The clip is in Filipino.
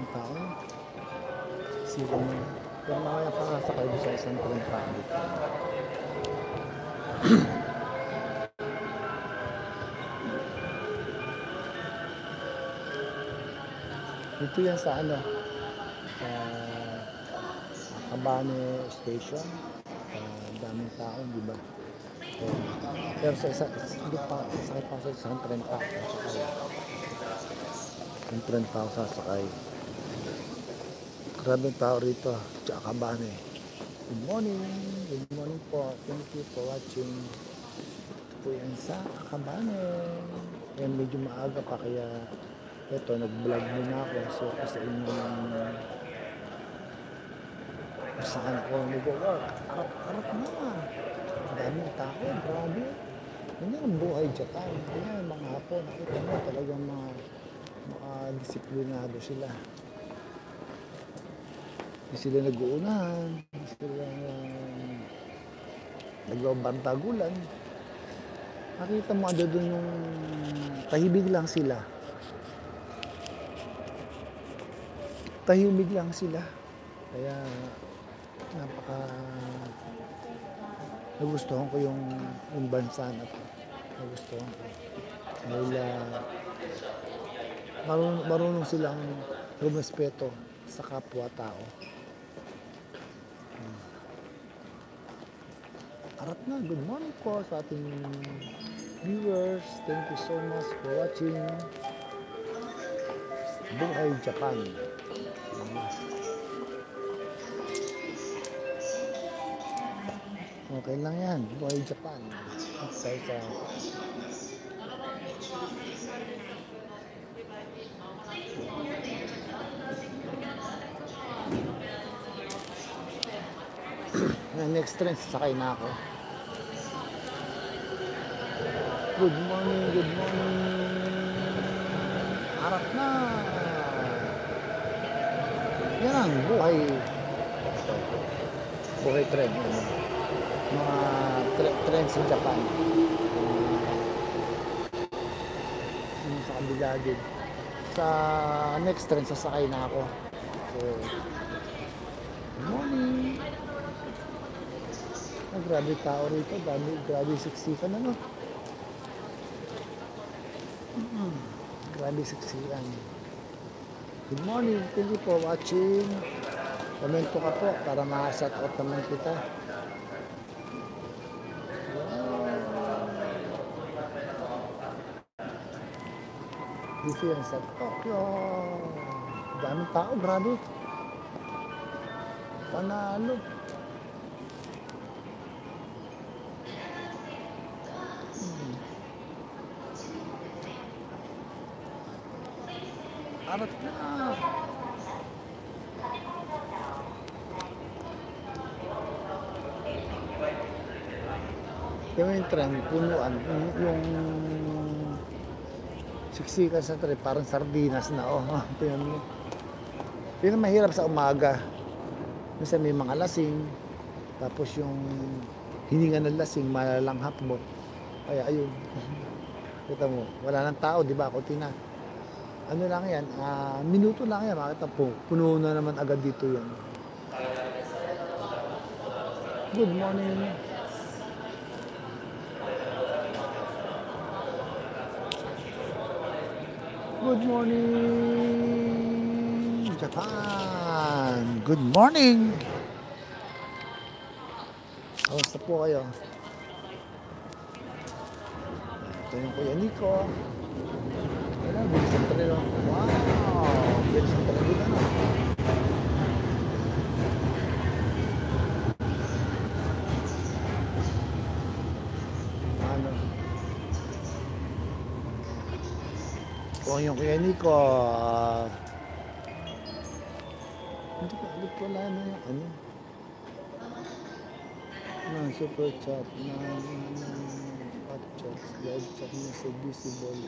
daming tao. Sila mo. Pero mamaya pa sakay doon sa isang tren public. Dito yan sa ano, sa Abane Station. Daming tao, di ba? Pero sa isa, hindi pa, sasakay pa sa isang tren pa. Yung tren pa ako sasakay. Maraming tao rito, tsaka Abane. Good morning po. Thank you for watching. Ito po yan sa Abane. Yan medyo maaga pa kaya ito, nag-vlog muna ako. So, sa inyo yung saan ako nag-work. Arap na. Daming tao, grabe. Hindi ang buhay Japan. Kaya mga hapon, nakita mo talagang mga disiplinado sila. Hindi sila nag-uunahan. Hindi sila nagbabantagulan. Nakita mo doon yung tahimik lang sila. Tahimik lang sila. Kaya nagustuhan ko yung bansa na to. Nagustuhan ko. Dahil marunong silang rumespeto sa kapwa-tao. Arat na, good morning po sa ating viewers. Thank you so much for watching Buhay Japan. Okay lang yan, Buhay Japan. Okay, sa next train, sasakay na ako. Good morning, good morning. Harap na. Yan ang buhay tren. Mga tren sa Japan. Sa kabila din. Sa next train, sasakay na ako. So, good morning. Grabe tao rito, grabe siksikan ano. Grabe siksikan. Good morning, thank you for watching. Komento ka po para ma-shout out naman kita. Dito yan sa Tokyo. Daming tao, grabe. Panalo. Arat na. Yung tren, punuan. Yung siksikan sa tren, parang sardinas na. Oh, tingnan mo. Yun ang mahirap sa umaga. Minsan may mga lasing. Tapos yung hininga ng lasing, malalanghap mo. Kaya ayun. Kita mo, wala nang tao, di ba? Kunti na. Ano lang yan, minuto lang yan, makita po, puno na naman agad dito yan. Good morning. Good morning, Japan. Good morning. Kamusta po kayo? Ito yung Kuya Nico. Bilis ang tren. Wow! Bilis ang tren dito, ano? Ano? Kung yung Kuya Nico, hindi ko wala na yung ano. Super chat, hot chat, live chat, message visible.